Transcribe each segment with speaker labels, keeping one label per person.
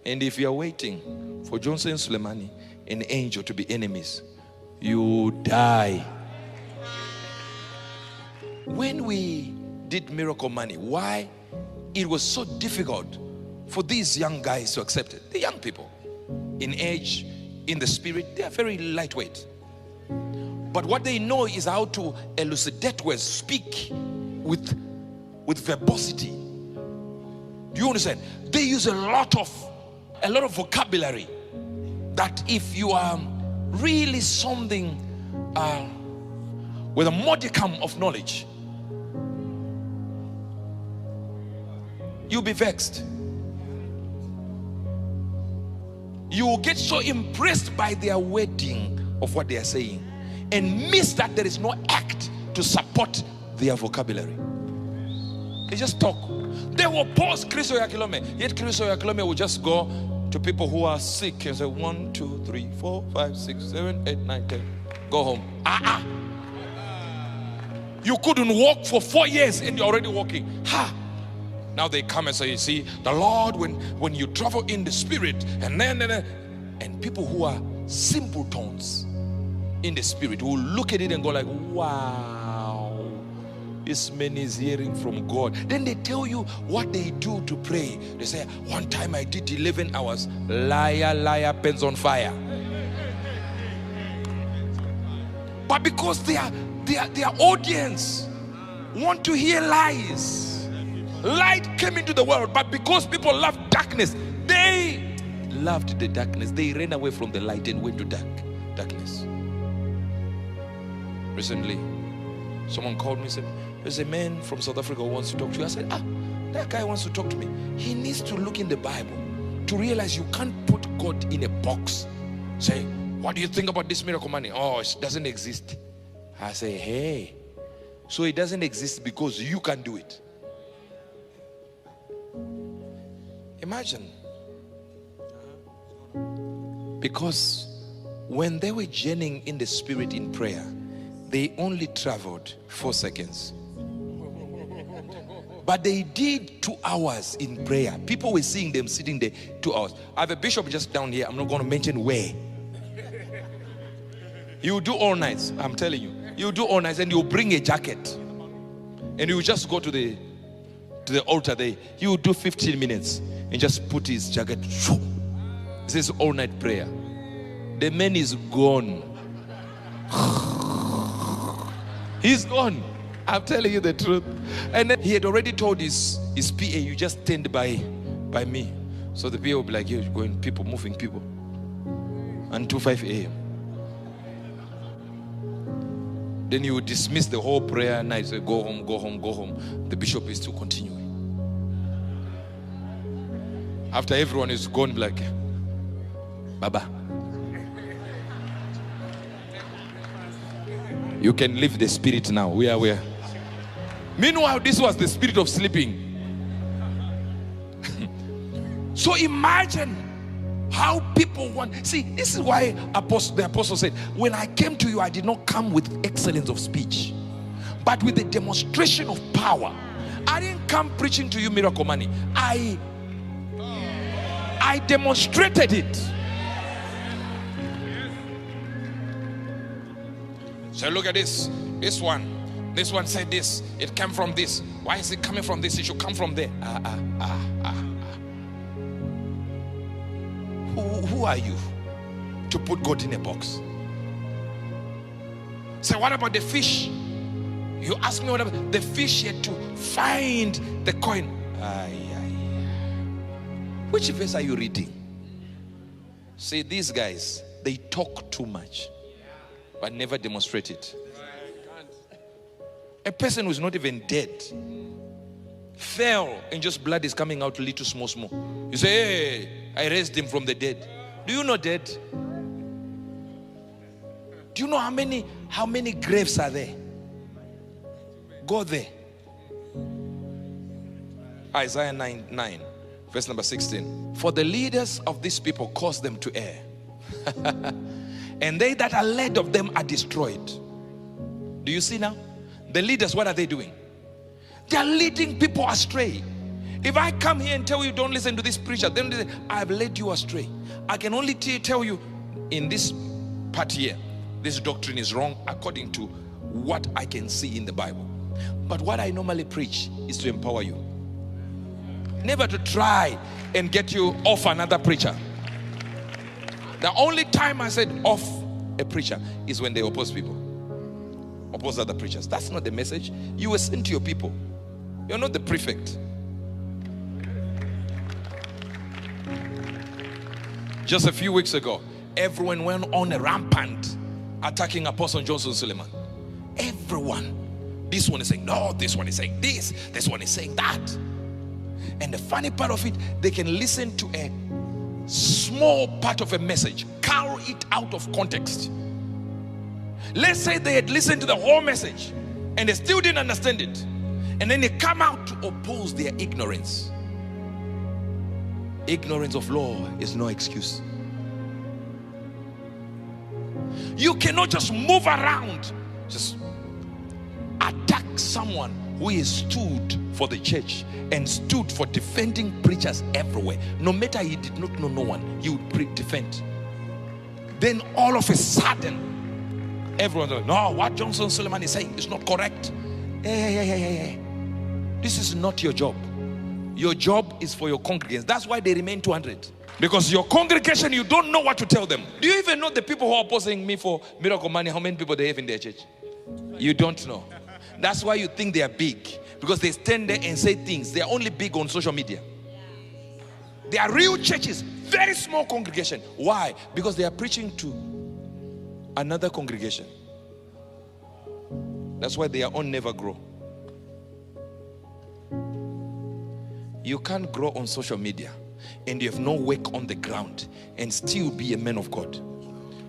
Speaker 1: And if you are waiting for Johnson and Selumani, an angel, to be enemies, you die. When we did Miracle Money, why it was so difficult for these young guys to accept it? The young people, in age, in the spirit, they are very lightweight. But what they know is how to elucidate words, speak with verbosity. Do you understand? They use a lot of vocabulary that if you are really something with a modicum of knowledge, you'll be vexed. You will get so impressed by their wording of what they are saying and miss that there is no act to support their vocabulary. They just talk. They will pause Kristo ya kilome. Yet Kristo ya kilome will just go to people who are sick and say 1, 2, 3, 4, 5, 6, 7, 8, 9, 10. Go home. You couldn't walk for 4 years and you're already walking. Now they come and say, you see, the Lord, when you travel in the spirit, and people who are simpletons in the spirit will look at it and go like, wow, this man is hearing from God. Then they tell you what they do to pray. They say, one time I did 11 hours. Liar, liar, pens on fire. But because their audience want to hear lies, light came into the world. But because people love darkness, they loved the darkness. They ran away from the light and went to darkness. Recently, someone called me and said, there's a man from South Africa who wants to talk to you. I said, that guy wants to talk to me. He needs to look in the Bible to realize you can't put God in a box. Say, what do you think about this miracle money? Oh, it doesn't exist. I say, hey, so it doesn't exist because you can do it. Imagine. Because when they were journeying in the spirit in prayer, they only traveled 4 seconds. But they did 2 hours in prayer. People were seeing them sitting there 2 hours. I have a bishop just down here. I'm not going to mention where. You do all nights, I'm telling you. You do all nights and you bring a jacket. And you just go to the altar there. You do 15 minutes and just put his jacket. It says all night prayer. The man is gone. He's gone. I'm telling you the truth. And then he had already told his PA, you just stand by me. So the PA will be like, you're going people, moving people. Until 5 a.m. Then you would dismiss the whole prayer night. Say, go home, go home, go home. The bishop is still continuing. After everyone is gone, like, Baba, you can leave the spirit now. We are where? Meanwhile, this was the spirit of sleeping. So imagine how people want. See, this is why the apostle said, when I came to you, I did not come with excellence of speech, but with the demonstration of power. I didn't come preaching to you miracle money. I demonstrated it. So look at this. This one said this. It came from this. Why is it coming from this? It should come from there. Who are you to put God in a box? So what about the fish? You ask me what about the fish had to find the coin. Which verse are you reading? See, these guys, they talk too much but never demonstrate it. A person who's not even dead fell and just blood is coming out little small. You say, hey, I raised him from the dead. Do you know dead? Do you know how many graves are there? Go there. Isaiah 9 verse number 16. For the leaders of these people cause them to err. And they that are led of them are destroyed. Do you see now? The leaders, what are they doing? They are leading people astray. If I come here and tell you don't listen to this preacher, then I've led you astray. I can only tell you in this part here, this doctrine is wrong according to what I can see in the Bible. But what I normally preach is to empower you. Never to try and get you off another preacher. The only time I said off a preacher is when they oppose people. Oppose other preachers. That's not the message. You were sent to your people. You're not the prefect. Just a few weeks ago, everyone went on a rampant attacking Apostle Johnson Suleiman. Everyone. This one is saying no, this one is saying this one is saying that. And the funny part of it, they can listen to a small part of a message, carry it out of context. Let's say they had listened to the whole message and they still didn't understand it, and then they come out to oppose their ignorance. Ignorance of law is no excuse. You cannot just move around, just attack someone who is stood for the church and stood for defending preachers everywhere. No matter he did not know no one, he would defend. Then all of a sudden, everyone's like, no, what Johnson Selumani is saying is not correct. Hey. This is not your job. Your job is for your congregation. That's why they remain 200. Because your congregation, you don't know what to tell them. Do you even know the people who are opposing me for miracle money, how many people they have in their church? You don't know. That's why you think they are big. Because they stand there and say things. They are only big on social media. They are real churches, very small congregation. Why? Because they are preaching to another congregation. That's why their own never grow. You can't grow on social media and you have no work on the ground and still be a man of God.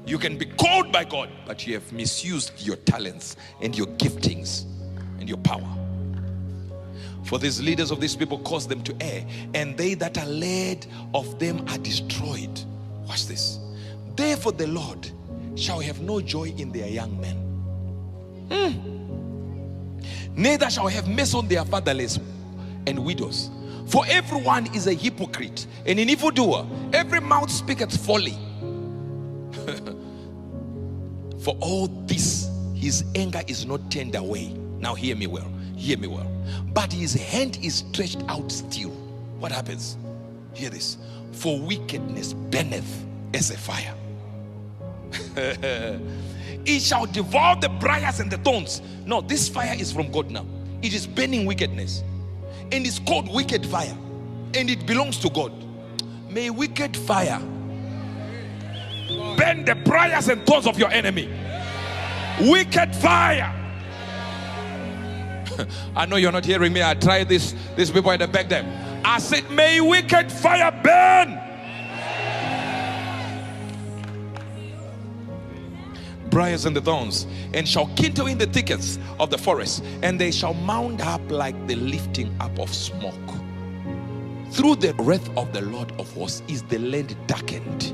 Speaker 1: You can be called by God, but you have misused your talents and your giftings and your power. For these leaders of these people cause them to err, and they that are led of them are destroyed. Watch this. Therefore the Lord shall have no joy in their young men. Neither shall have mercy on their fatherless and widows. For everyone is a hypocrite and an evildoer. Every mouth speaketh folly. For all this, his anger is not turned away. Now hear me well. Hear me well. But his hand is stretched out still. What happens? Hear this. For wickedness burneth as a fire. It shall devour the briars and the thorns. No, this fire is from God now. It is burning wickedness. And it's called wicked fire. And it belongs to God. May wicked fire burn the briars and thorns of your enemy. Wicked fire. I know you're not hearing me. I tried this. These people at the back there. I said, may wicked fire burn. Briars and the thorns, and shall kindle in the thickets of the forest, and they shall mount up like the lifting up of smoke. Through the wrath of the Lord of hosts is the land darkened,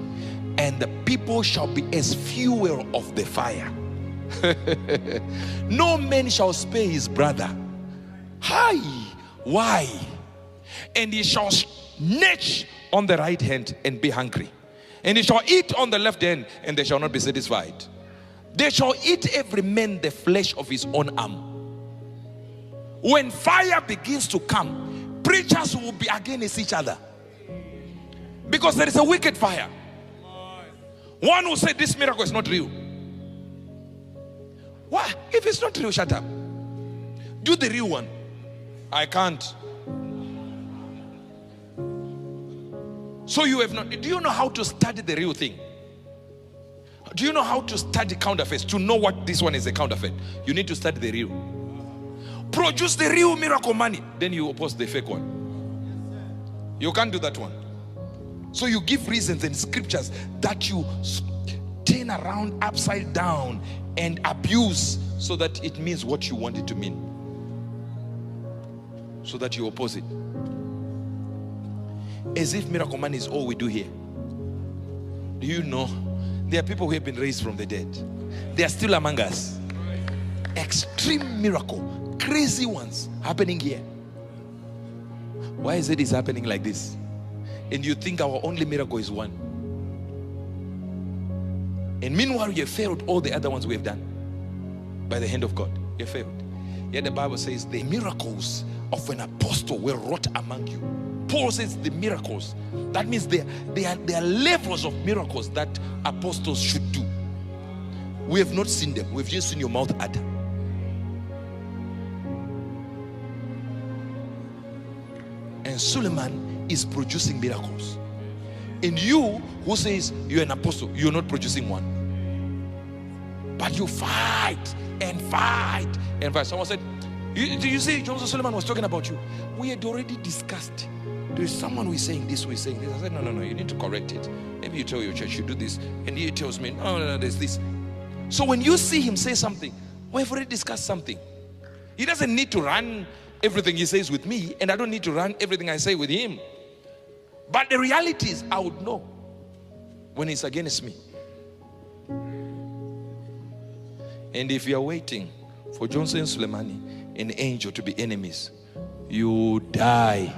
Speaker 1: and the people shall be as fuel of the fire. No man shall spare his brother. Hi, why? And he shall snatch on the right hand and be hungry, and he shall eat on the left hand, and they shall not be satisfied. They shall eat every man the flesh of his own arm. When fire begins to come, preachers will be against each other, because there is a wicked fire. One will say this miracle is not real. Why? If it's not real, shut up. Do the real one. I can't. So you have not. Do you know how to study the real thing? Do you know how to study counterfeits? To know what this one is a counterfeit, you need to study the real. Produce the real miracle money, then you oppose the fake one. You can't do that one. So you give reasons and scriptures that you turn around upside down and abuse so that it means what you want it to mean, so that you oppose it, as if miracle money is all we do here. Do you know there are people who have been raised from the dead? They are still among us. Extreme miracle, crazy ones happening here. Why is it happening like this? And you think our only miracle is one. And meanwhile, you have failed all the other ones we have done by the hand of God. You have failed. Yet the Bible says the miracles of an apostle were wrought among you. Paul says the miracles. That means there are levels of miracles that apostles should do. We have not seen them. We've just seen your mouth utter. And Suleiman is producing miracles. And you who says you're an apostle, you're not producing one. But you fight and fight and fight. Someone said, do you see Joseph Suleiman was talking about you? We had already discussed. There is someone who is saying this, who is saying this. I said, no, you need to correct it. Maybe you tell your church you do this. And he tells me, no, there's this. So when you see him say something, we've already discussed something. He doesn't need to run everything he says with me, and I don't need to run everything I say with him. But the reality is, I would know when it's against me. And if you are waiting for Johnson and Selumani, an angel, to be enemies, you die.